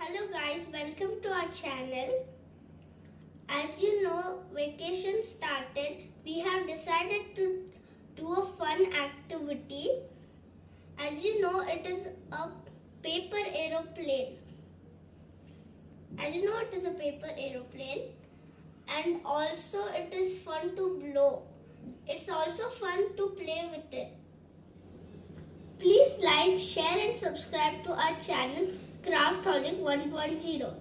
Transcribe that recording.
Hello guys, welcome to our channel. As you know, vacation started. We have decided to do a fun activity. As you know, it is a paper aeroplane. And also it is fun to blow. It's also fun to play with it. Please like, share and subscribe to our channel Craftaholic 1.0.